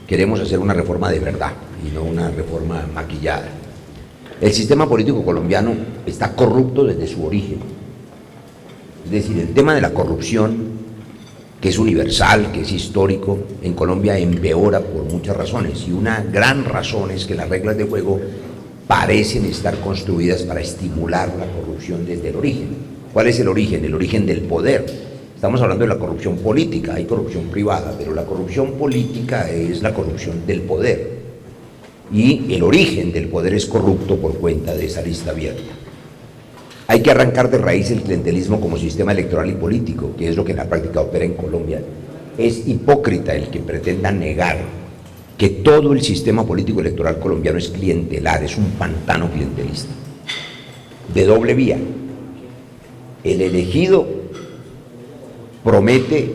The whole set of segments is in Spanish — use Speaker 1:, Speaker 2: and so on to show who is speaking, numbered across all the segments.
Speaker 1: queremos hacer una reforma de verdad y no una reforma maquillada. El sistema político colombiano está corrupto desde su origen. Es decir, el tema de la corrupción, que es universal, que es histórico, en Colombia empeora por muchas razones, y una gran razón es que las reglas de juego parecen estar construidas para estimular la corrupción desde el origen. ¿Cuál es el origen? El origen del poder. Estamos hablando de la corrupción política, hay corrupción privada, pero la corrupción política es la corrupción del poder. Y el origen del poder es corrupto por cuenta de esa lista abierta. Hay que arrancar de raíz el clientelismo como sistema electoral y político, que es lo que en la práctica opera en Colombia. Es hipócrita el que pretenda negar que todo el sistema político electoral colombiano es clientelar, es un pantano clientelista, de doble vía. El elegido promete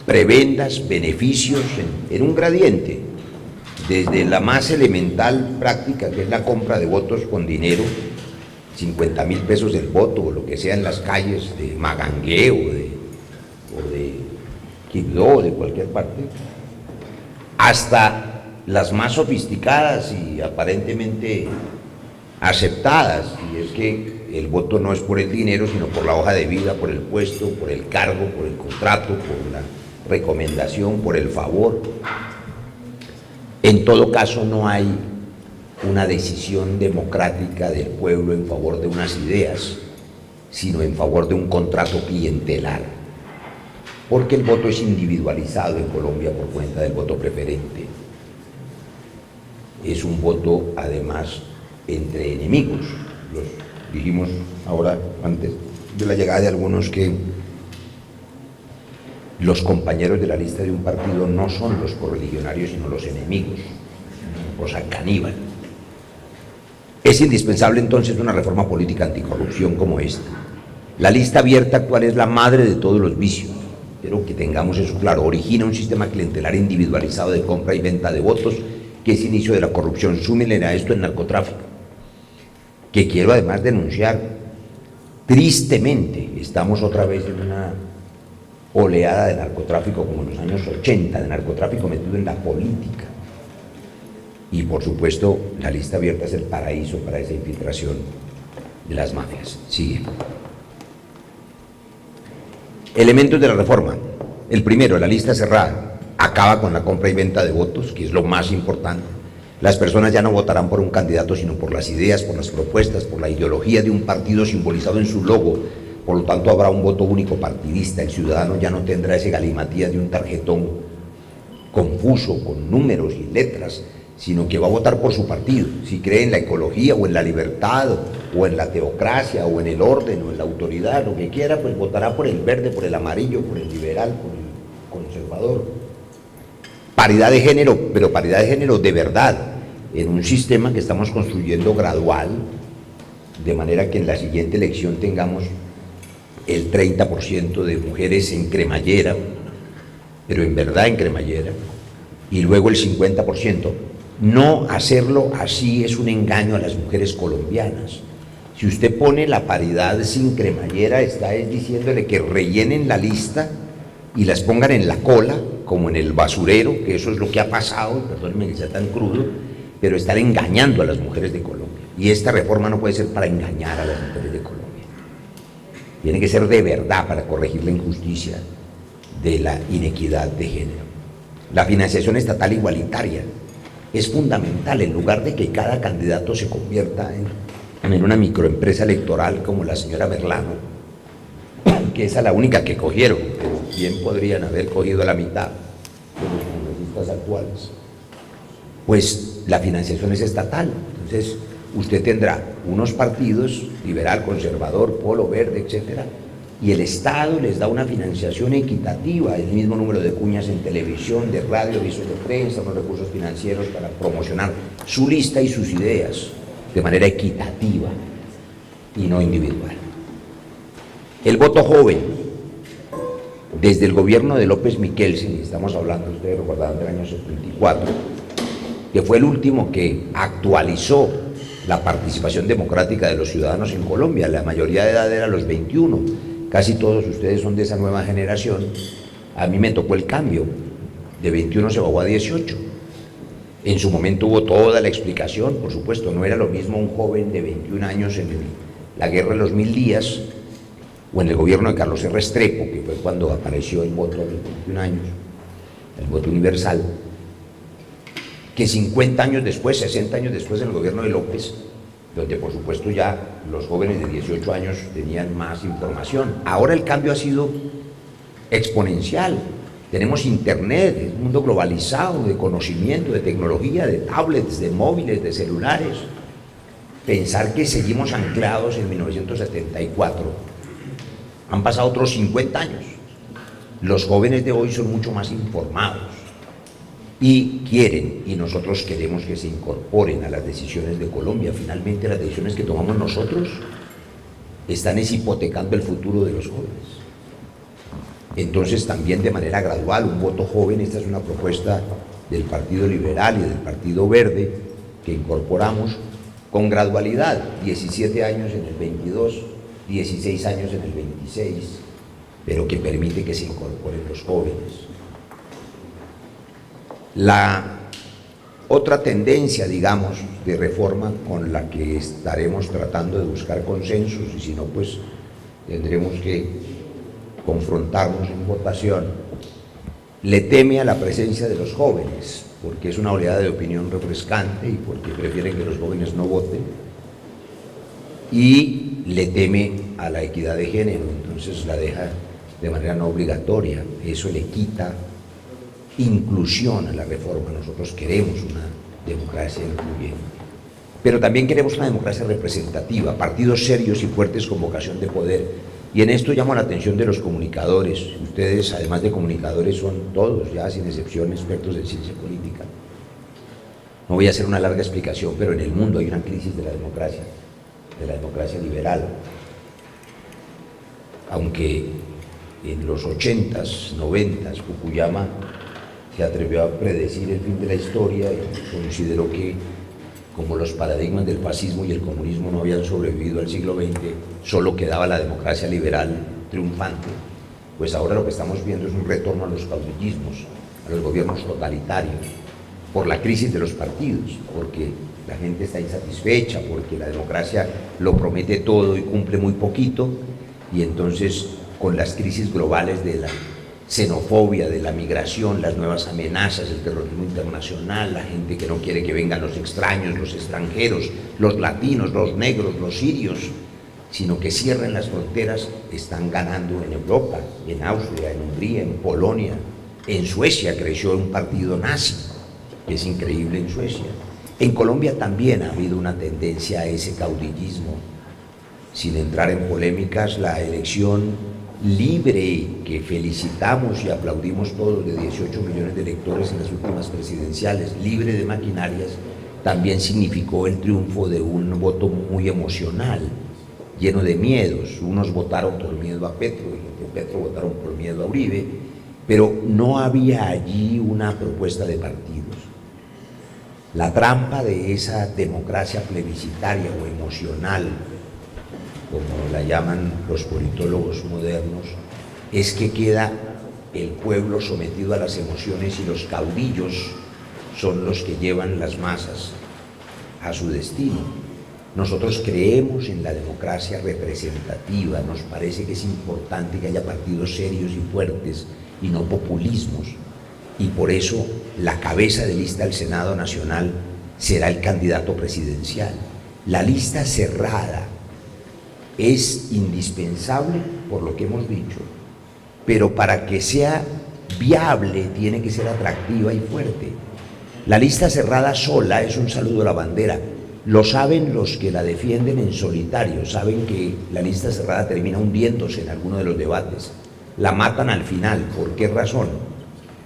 Speaker 1: prebendas, beneficios en un gradiente, desde la más elemental práctica, que es la compra de votos con dinero, 50.000 pesos el voto, o lo que sea en las calles de Magangué o de Quibdó, de cualquier parte, hasta las más sofisticadas y aparentemente aceptadas, y es que el voto no es por el dinero, sino por la hoja de vida, por el puesto, por el cargo, por el contrato, por la recomendación, por el favor. En todo caso, no hay una decisión democrática del pueblo en favor de unas ideas, sino en favor de un contrato clientelar, porque el voto es individualizado en Colombia por cuenta del voto preferente. Es un voto, además, entre enemigos. Dijimos ahora, antes de la llegada de algunos, que los compañeros de la lista de un partido no son los correligionarios, sino los enemigos, cosa caníbal. Es indispensable entonces una reforma política anticorrupción como esta. La lista abierta actual es la madre de todos los vicios, pero que tengamos eso claro, origina un sistema clientelar individualizado de compra y venta de votos, que es inicio de la corrupción. Súmenle a esto el narcotráfico, que quiero además denunciar. Tristemente estamos otra vez en una oleada de narcotráfico como en los años 80, de narcotráfico metido en la política. Y por supuesto, la lista abierta es el paraíso para esa infiltración de las mafias. Sigue. Elementos de la reforma. El primero, la lista cerrada. Acaba con la compra y venta de votos, que es lo más importante. Las personas ya no votarán por un candidato, sino por las ideas, por las propuestas, por la ideología de un partido simbolizado en su logo. Por lo tanto, habrá un voto único partidista. El ciudadano ya no tendrá ese galimatías de un tarjetón confuso, con números y letras, sino que va a votar por su partido. Si cree en la ecología o en la libertad o en la teocracia o en el orden o en la autoridad, lo que quiera, pues votará por el verde, por el amarillo, por el liberal, por el conservador. Paridad de género, pero paridad de género de verdad, en un sistema que estamos construyendo gradual, de manera que en la siguiente elección tengamos el 30% de mujeres en cremallera, pero en verdad en cremallera, y luego el 50%. No hacerlo así es un engaño a las mujeres colombianas. Si usted pone la paridad sin cremallera, está diciéndole que rellenen la lista y las pongan en la cola, como en el basurero, que eso es lo que ha pasado, perdónenme que sea tan crudo, pero están engañando a las mujeres de Colombia. Y esta reforma no puede ser para engañar a las mujeres de Colombia. Tiene que ser de verdad para corregir la injusticia de la inequidad de género. La financiación estatal igualitaria es fundamental, en lugar de que cada candidato se convierta en una microempresa electoral como la señora Berlano, que esa es la única que cogieron, pero bien podrían haber cogido a la mitad de los congresistas actuales. Pues la financiación es estatal, entonces usted tendrá unos partidos, liberal, conservador, polo, verde, etcétera, y el Estado les da una financiación equitativa, el mismo número de cuñas en televisión, de radio, avisos de prensa, unos recursos financieros para promocionar su lista y sus ideas de manera equitativa y no individual. El voto joven, desde el gobierno de López Michelsen, y estamos hablando, ustedes recordarán, del año 74, que fue el último que actualizó la participación democrática de los ciudadanos en Colombia. La mayoría de edad era los 21, casi todos ustedes son de esa nueva generación. A mí me tocó el cambio, de 21 se bajó a 18, En su momento hubo toda la explicación, por supuesto, no era lo mismo un joven de 21 años en la guerra de los 1000 días o en el gobierno de Carlos R. Restrepo, que fue cuando apareció el voto a los 21 años, el voto universal, que 50 años después, 60 años después del gobierno de López, donde por supuesto ya los jóvenes de 18 años tenían más información. Ahora el cambio ha sido exponencial. Tenemos internet, un mundo globalizado de conocimiento, de tecnología, de tablets, de móviles, de celulares. Pensar que seguimos anclados en 1974. Han pasado otros 50 años. Los jóvenes de hoy son mucho más informados y quieren, y nosotros queremos que se incorporen a las decisiones de Colombia. Finalmente las decisiones que tomamos nosotros están hipotecando el futuro de los jóvenes. Entonces también de manera gradual, un voto joven, esta es una propuesta del Partido Liberal y del Partido Verde que incorporamos con gradualidad, 17 años en el 22, 16 años en el 26, pero que permite que se incorporen los jóvenes. La otra tendencia, digamos, de reforma con la que estaremos tratando de buscar consensos, y si no, pues tendremos que confrontarnos en votación, le teme a la presencia de los jóvenes, porque es una oleada de opinión refrescante y porque prefieren que los jóvenes no voten, y le teme a la equidad de género, entonces la deja de manera no obligatoria. Eso le quita inclusión a la reforma. Nosotros queremos una democracia incluyente, pero también queremos una democracia representativa, partidos serios y fuertes con vocación de poder. Y en esto llamo la atención de los comunicadores. Ustedes, además de comunicadores, son todos, ya sin excepción, expertos en ciencia política. No voy a hacer una larga explicación, pero en el mundo hay una crisis de la democracia liberal. Aunque en los 80s, 90s, Fukuyama se atrevió a predecir el fin de la historia y consideró que, como los paradigmas del fascismo y el comunismo no habían sobrevivido al siglo XX, solo quedaba la democracia liberal triunfante. Pues ahora lo que estamos viendo es un retorno a los caudillismos, a los gobiernos totalitarios, por la crisis de los partidos, porque la gente está insatisfecha, porque la democracia lo promete todo y cumple muy poquito, y entonces con las crisis globales de la xenofobia, de la migración, las nuevas amenazas, el terrorismo internacional, la gente que no quiere que vengan los extraños, los extranjeros, los latinos, los negros, los sirios, sino que cierren las fronteras, están ganando en Europa, en Austria, en Hungría, en Polonia, en Suecia creció un partido nazi, que es increíble en Suecia. En Colombia también ha habido una tendencia a ese caudillismo. Sin entrar en polémicas, la elección libre que felicitamos y aplaudimos todos de 18 millones de electores en las últimas presidenciales, libre de maquinarias, también significó el triunfo de un voto muy emocional, lleno de miedos. Unos votaron por miedo a Petro y los de Petro votaron por miedo a Uribe, pero no había allí una propuesta de partidos. La trampa de esa democracia plebiscitaria o emocional, como la llaman los politólogos modernos, es que queda el pueblo sometido a las emociones y los caudillos son los que llevan las masas a su destino. Nosotros creemos en la democracia representativa, nos parece que es importante que haya partidos serios y fuertes y no populismos, y por eso la cabeza de lista del Senado Nacional será el candidato presidencial. La lista cerrada es indispensable por lo que hemos dicho, pero para que sea viable tiene que ser atractiva y fuerte. La lista cerrada sola es un saludo a la bandera. Lo saben los que la defienden en solitario, saben que la lista cerrada termina hundiéndose en alguno de los debates. La matan al final. ¿Por qué razón?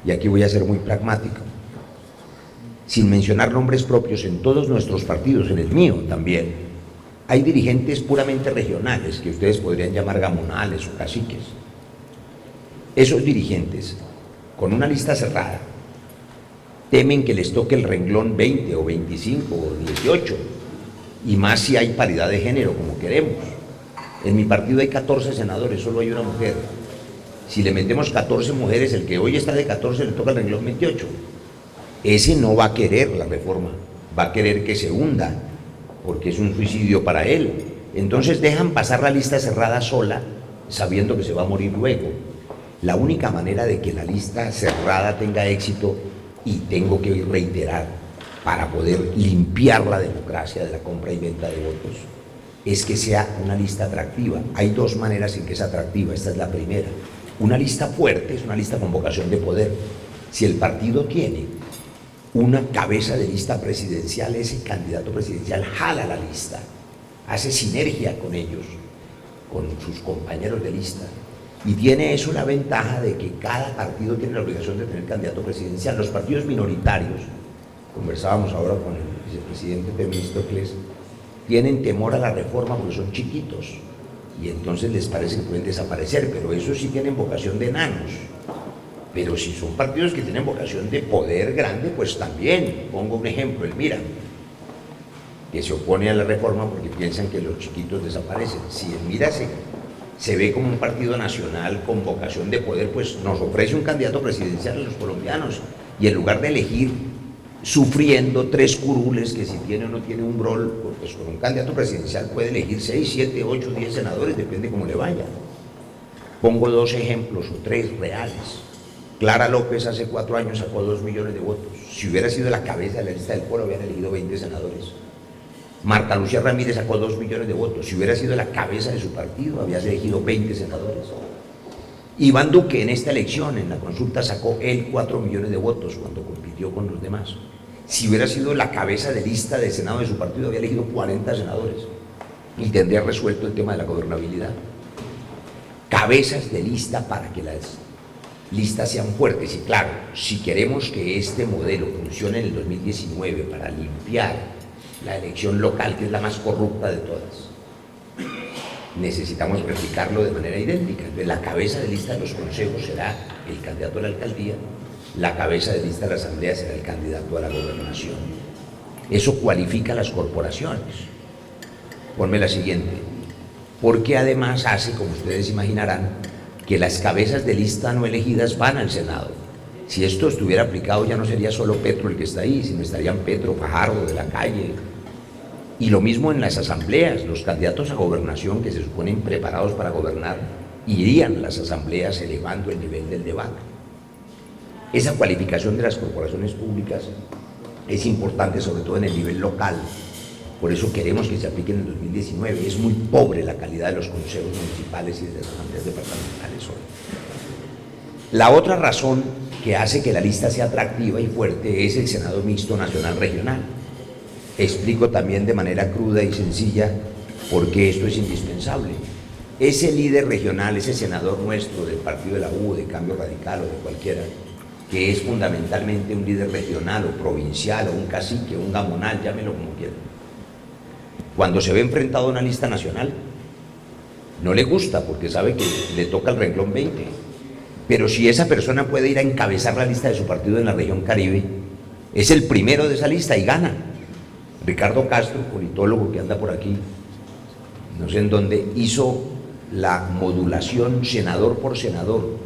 Speaker 1: Y aquí voy a ser muy pragmático. Sin mencionar nombres propios, en todos nuestros partidos, en el mío también, hay dirigentes puramente regionales, que ustedes podrían llamar gamonales o caciques. Esos dirigentes, con una lista cerrada, temen que les toque el renglón 20 o 25 o 18, y más si hay paridad de género como queremos. En mi partido hay 14 senadores, solo hay una mujer. Si le metemos 14 mujeres, el que hoy está de 14 le toca el renglón 28. ese no va a querer la reforma, va a querer que se hunda, porque es un suicidio para él. Entonces dejan pasar la lista cerrada sola, sabiendo que se va a morir luego. La única manera de que la lista cerrada tenga éxito, y tengo que reiterar, para poder limpiar la democracia de la compra y venta de votos, es que sea una lista atractiva. Hay dos maneras en que es atractiva, esta es la primera. Una lista fuerte es una lista con vocación de poder. Si el partido tiene una cabeza de lista presidencial, ese candidato presidencial jala la lista, hace sinergia con ellos, con sus compañeros de lista, y tiene eso la ventaja de que cada partido tiene la obligación de tener candidato presidencial. Los partidos minoritarios, conversábamos ahora con el vicepresidente Temístocles, tienen temor a la reforma porque son chiquitos y entonces les parece que pueden desaparecer, pero esos sí tienen vocación de enanos. Pero si son partidos que tienen vocación de poder grande, pues también. Pongo un ejemplo, el Mira, que se opone a la reforma porque piensan que los chiquitos desaparecen. Si el Mira se ve como un partido nacional con vocación de poder, pues nos ofrece un candidato presidencial a los colombianos, y en lugar de elegir sufriendo tres curules, que si tiene o no tiene un rol, pues con un candidato presidencial puede elegir 6, 7, 8, 10 senadores, depende cómo le vaya. Pongo dos ejemplos o tres reales. Clara López hace 4 años sacó 2 millones de votos. Si hubiera sido la cabeza de la lista del Polo, habían elegido 20 senadores. Marta Lucía Ramírez sacó 2 millones de votos. Si hubiera sido la cabeza de su partido, había elegido 20 senadores. Iván Duque en esta elección, en la consulta, sacó él 4 millones de votos cuando compitió con los demás. Si hubiera sido la cabeza de lista de Senado de su partido, había elegido 40 senadores y tendría resuelto el tema de la gobernabilidad. Cabezas de lista para que las listas sean fuertes. Y claro, si queremos que este modelo funcione en el 2019 para limpiar la elección local, que es la más corrupta de todas, necesitamos replicarlo de manera idéntica. La cabeza de lista de los consejos será el candidato a la alcaldía, la cabeza de lista de la asamblea será el candidato a la gobernación. Eso cualifica a las corporaciones. Ponme la siguiente, porque además hace, como ustedes imaginarán, que las cabezas de lista no elegidas van al Senado. Si esto estuviera aplicado, ya no sería solo Petro el que está ahí, sino estarían Petro, Fajardo, de la Calle. Y lo mismo en las asambleas, los candidatos a gobernación que se suponen preparados para gobernar, irían a las asambleas elevando el nivel del debate. Esa cualificación de las corporaciones públicas es importante, sobre todo en el nivel local. Por eso queremos que se aplique en el 2019. Es muy pobre la calidad de los consejos municipales y de las asambleas departamentales hoy. La otra razón que hace que la lista sea atractiva y fuerte es el Senado Mixto Nacional Regional. Explico también de manera cruda y sencilla por qué esto es indispensable. Ese líder regional, ese senador nuestro del partido de la U, de Cambio Radical o de cualquiera, que es fundamentalmente un líder regional o provincial o un cacique, un gamonal, llámelo como quieran, cuando se ve enfrentado a una lista nacional, no le gusta porque sabe que le toca el renglón 20. Pero si esa persona puede ir a encabezar la lista de su partido en la región Caribe, es el primero de esa lista y gana. Ricardo Castro, politólogo que anda por aquí, no sé en dónde, hizo la modulación senador por senador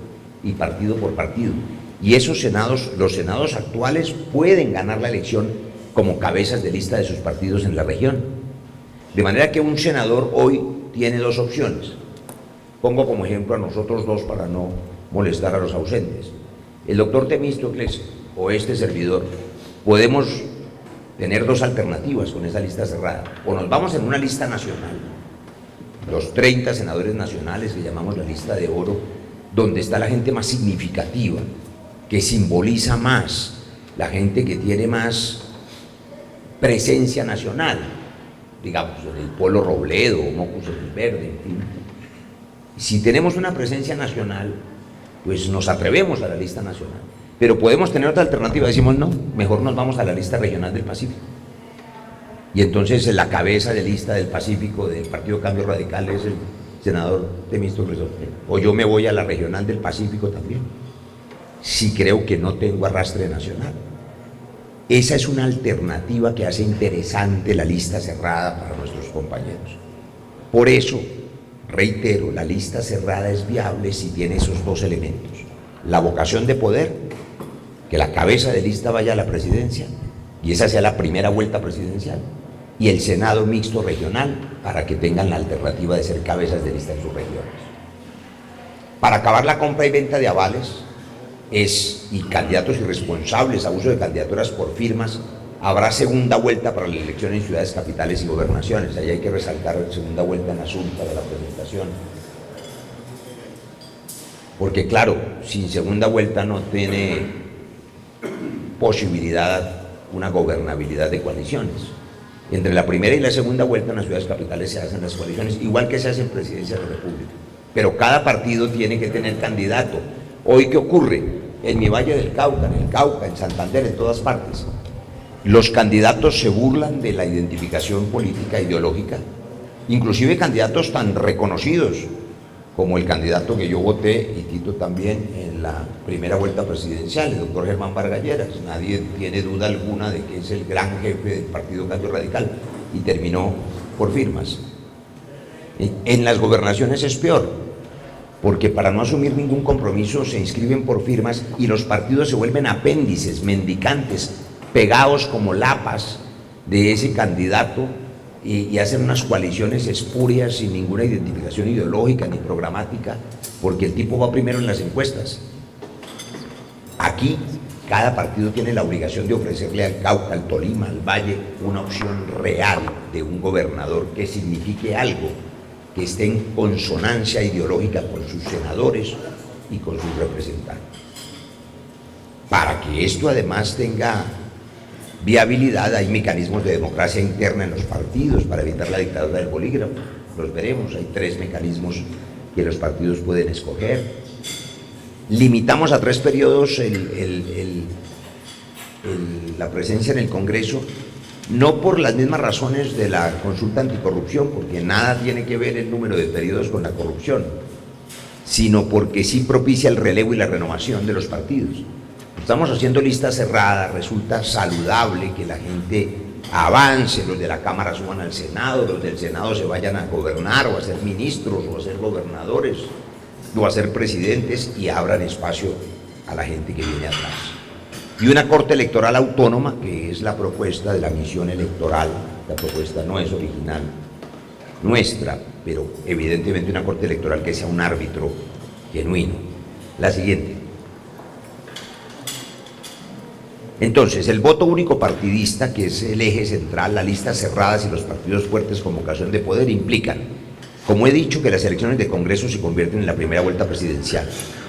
Speaker 1: y partido por partido. Y esos senados, los senados actuales, pueden ganar la elección como cabezas de lista de sus partidos en la región. De manera que un senador hoy tiene dos opciones. Pongo como ejemplo a nosotros dos para no molestar a los ausentes. El doctor Temístocles o este servidor podemos tener dos alternativas con esa lista cerrada. O nos vamos en una lista nacional, los 30 senadores nacionales que llamamos la lista de oro, donde está la gente más significativa, que simboliza más, la gente que tiene más presencia nacional, digamos, el Polo Robledo, Mocus el Verde, en fin. Si tenemos una presencia nacional, pues nos atrevemos a la lista nacional. Pero podemos tener otra alternativa, decimos no, mejor nos vamos a la lista regional del Pacífico. Y entonces la cabeza de lista del Pacífico del Partido Cambio Radical es el senador Temístocles. O yo me voy a la regional del Pacífico también, si creo que no tengo arrastre nacional. Esa es una alternativa que hace interesante la lista cerrada para nuestros compañeros. Por eso, reitero, la lista cerrada es viable si tiene esos dos elementos: la vocación de poder que la cabeza de lista vaya a la presidencia y esa sea la primera vuelta presidencial, y el Senado mixto regional para que tengan la alternativa de ser cabezas de lista en sus regiones. Para acabar la compra y venta de avales y candidatos irresponsables, abuso de candidaturas por firmas, habrá segunda vuelta para la elección en ciudades capitales y gobernaciones. Ahí hay que resaltar segunda vuelta en azul para la presentación. Porque claro, sin segunda vuelta no tiene posibilidad una gobernabilidad de coaliciones. Entre la primera y la segunda vuelta en las ciudades capitales se hacen las coaliciones, igual que se hace en presidencia de la República. Pero cada partido tiene que tener candidato. Hoy, ¿qué ocurre? En mi Valle del Cauca, en el Cauca, en Santander, en todas partes, los candidatos se burlan de la identificación política ideológica, inclusive candidatos tan reconocidos como el candidato que yo voté, y Tito también, en la primera vuelta presidencial, el doctor Germán Vargas Lleras. Nadie tiene duda alguna de que es el gran jefe del Partido Cambio Radical, y terminó por firmas. En las gobernaciones es peor, porque para no asumir ningún compromiso se inscriben por firmas y los partidos se vuelven apéndices, mendicantes, pegados como lapas de ese candidato, y hacen unas coaliciones espurias sin ninguna identificación ideológica ni programática, porque el tipo va primero en las encuestas. Aquí cada partido tiene la obligación de ofrecerle al Cauca, al Tolima, al Valle, una opción real de un gobernador que signifique algo, que esté en consonancia ideológica con sus senadores y con sus representantes. Para que esto además tenga viabilidad, hay mecanismos de democracia interna en los partidos para evitar la dictadura del bolígrafo. Los veremos, hay 3 mecanismos que los partidos pueden escoger. Limitamos a 3 periodos la presencia en el Congreso, no por las mismas razones de la consulta anticorrupción, porque nada tiene que ver el número de periodos con la corrupción, sino porque sí propicia el relevo y la renovación de los partidos. Estamos haciendo lista cerrada, resulta saludable que la gente avance, los de la Cámara suban al Senado, los del Senado se vayan a gobernar o a ser ministros o a ser gobernadores o a ser presidentes, y abran espacio a la gente que viene atrás. Y una Corte Electoral autónoma, que es la propuesta de la misión electoral. La propuesta no es original nuestra, pero evidentemente una Corte Electoral que sea un árbitro genuino. La siguiente. Entonces, el voto único partidista, que es el eje central, las listas cerradas y los partidos fuertes con vocación de poder, implican, como he dicho, que las elecciones de Congreso se convierten en la primera vuelta presidencial,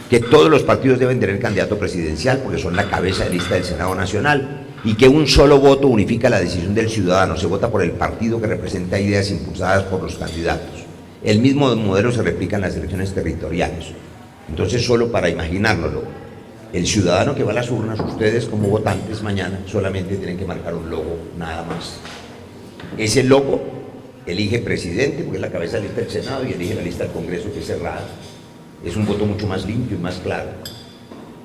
Speaker 1: que todos los partidos deben tener candidato presidencial porque son la cabeza de lista del Senado Nacional, y que un solo voto unifica la decisión del ciudadano. Se vota por el partido que representa ideas impulsadas por los candidatos. El mismo modelo se replica en las elecciones territoriales. Entonces, solo para imaginárnoslo, el ciudadano que va a las urnas, ustedes como votantes mañana solamente tienen que marcar un logo, nada más. Ese logo elige presidente, porque es la cabeza de lista del Senado, y elige la lista del Congreso, que es cerrada. Es un voto mucho más limpio y más claro,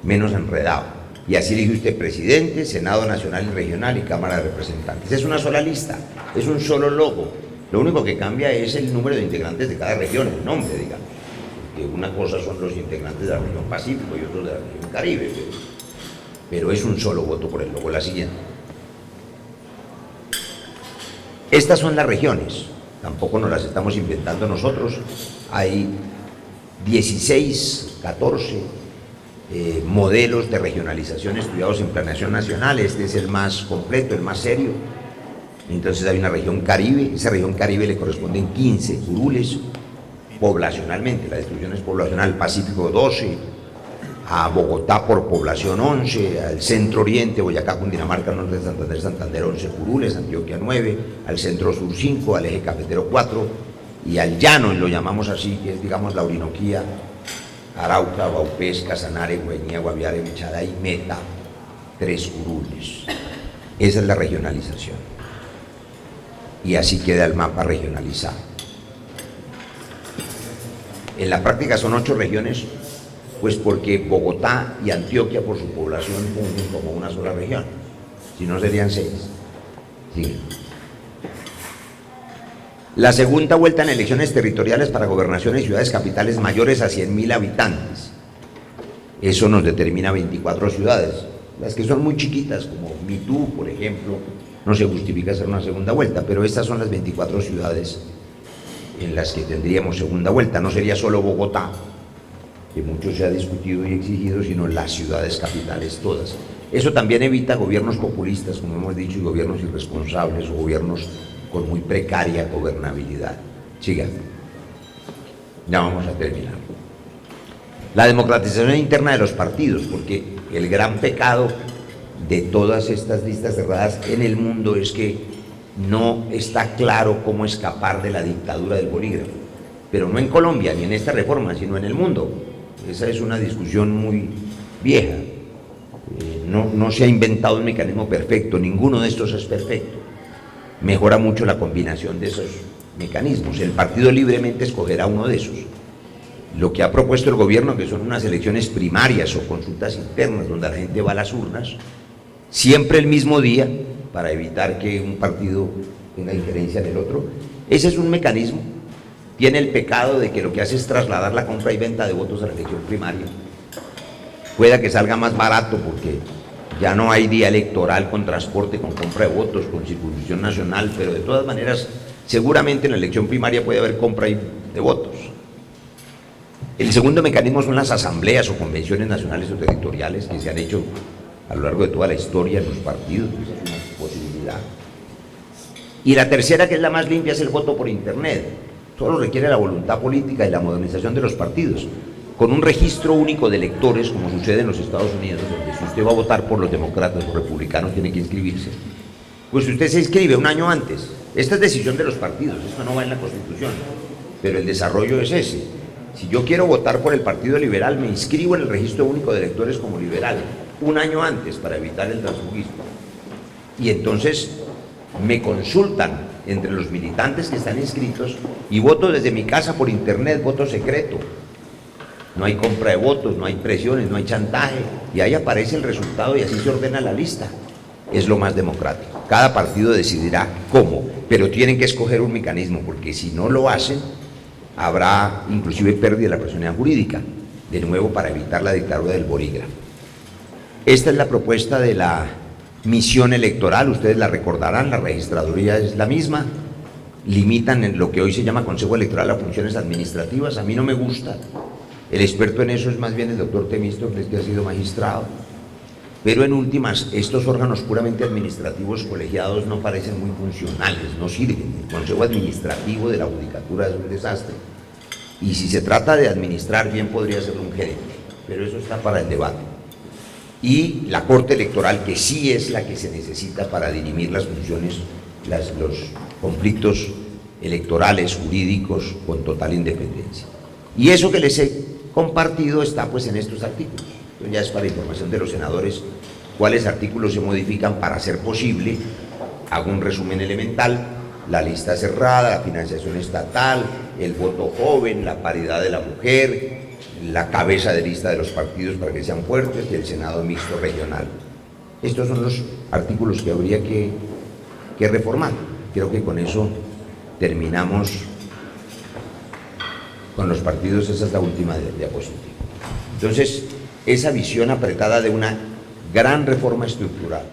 Speaker 1: menos enredado. Y así elige usted presidente, Senado Nacional y Regional y Cámara de Representantes. Es una sola lista, es un solo logo. Lo único que cambia es el número de integrantes de cada región, el nombre, digamos. Que una cosa son los integrantes de la región Pacífico y otros de la región Caribe, pero es un solo voto por el logo. La siguiente. Estas son las regiones, tampoco nos las estamos inventando nosotros. Hay 16, 14 modelos de regionalización estudiados en planeación nacional. Este es el más completo, el más serio. Entonces hay una región Caribe, esa región Caribe le corresponden 15 curules poblacionalmente, la distribución es poblacional: Pacífico 12, a Bogotá por población 11, al centro oriente, Boyacá, Cundinamarca, norte de Santander, Santander 11 curules, Antioquia 9, al centro sur 5, al eje cafetero 4, y al llano, y lo llamamos así, que es, digamos, la Orinoquía, Arauca, Vaupés, Casanare, Guainía, Guaviare, Mechada y Meta, 3 curules. Esa es la regionalización. Y así queda el mapa regionalizado. En la práctica son 8 regiones, pues porque Bogotá y Antioquia por su población fungen como una sola región, si no serían 6. Sí. La segunda vuelta en elecciones territoriales para gobernaciones y ciudades capitales mayores a 100.000 habitantes. Eso nos determina 24 ciudades. Las que son muy chiquitas, como Mitú, por ejemplo, no se justifica hacer una segunda vuelta, pero estas son las 24 ciudades en las que tendríamos segunda vuelta. No sería solo Bogotá, que mucho se ha discutido y exigido, sino las ciudades capitales todas. Eso también evita gobiernos populistas, como hemos dicho, y gobiernos irresponsables o gobiernos con muy precaria gobernabilidad. Sigan. Ya vamos a terminar. La democratización interna de los partidos, porque el gran pecado de todas estas listas cerradas en el mundo es que no está claro cómo escapar de la dictadura del bolígrafo, pero no en Colombia ni en esta reforma, sino en el mundo. Esa es una discusión muy vieja. No se ha inventado un mecanismo perfecto, ninguno de estos es perfecto. Mejora mucho la combinación de esos mecanismos. El partido libremente escogerá uno de esos. Lo que ha propuesto el gobierno, que son unas elecciones primarias o consultas internas, donde la gente va a las urnas, siempre el mismo día, para evitar que un partido tenga injerencia en el otro, ese es un mecanismo. Tiene el pecado de que lo que hace es trasladar la compra y venta de votos a la elección primaria. Pueda que salga más barato porque ya no hay día electoral con transporte, con compra de votos, con circunscripción nacional, pero de todas maneras, seguramente en la elección primaria puede haber compra de votos. El segundo mecanismo son las asambleas o convenciones nacionales o territoriales que se han hecho a lo largo de toda la historia en los partidos, esa es una posibilidad. Y la tercera, que es la más limpia, es el voto por internet. Solo requiere la voluntad política y la modernización de los partidos, con un registro único de electores, como sucede en los Estados Unidos, donde si usted va a votar por los demócratas o republicanos tiene que inscribirse. Pues usted se inscribe un año antes. Esta es decisión de los partidos, esto no va en la Constitución, pero el desarrollo es ese. Si yo quiero votar por el Partido Liberal, me inscribo en el registro único de electores como liberal, un año antes, para evitar el transfugismo. Y entonces me consultan entre los militantes que están inscritos y voto desde mi casa por internet, voto secreto. No hay compra de votos, no hay presiones, no hay chantaje, y ahí aparece el resultado y así se ordena la lista. Es lo más democrático. Cada partido decidirá cómo, pero tienen que escoger un mecanismo, porque si no lo hacen, habrá inclusive pérdida de la personalidad jurídica, de nuevo para evitar la dictadura del bolígrafo. Esta es la propuesta de la misión electoral, ustedes la recordarán, la registraduría es la misma, limitan en lo que hoy se llama Consejo Electoral a funciones administrativas. A mí no me gusta, el experto en eso es más bien el doctor Temístocles, que ha sido magistrado, pero en últimas estos órganos puramente administrativos colegiados no parecen muy funcionales, no sirven. El Consejo Administrativo de la Judicatura es un desastre, y si se trata de administrar bien podría ser un gerente, pero eso está para el debate. Y la Corte Electoral, que sí es la que se necesita para dirimir las funciones, los conflictos electorales, jurídicos, con total independencia. Y eso que les he compartido está pues en estos artículos. Entonces ya es para información de los senadores cuáles artículos se modifican para hacer posible, hago un resumen elemental, la lista cerrada, la financiación estatal, el voto joven, la paridad de la mujer, la cabeza de lista de los partidos para que sean fuertes y el Senado mixto regional. Estos son los artículos que habría que reformar. Creo que con eso terminamos con los partidos. Esa es la última diapositiva. Entonces, esa visión apretada de una gran reforma estructural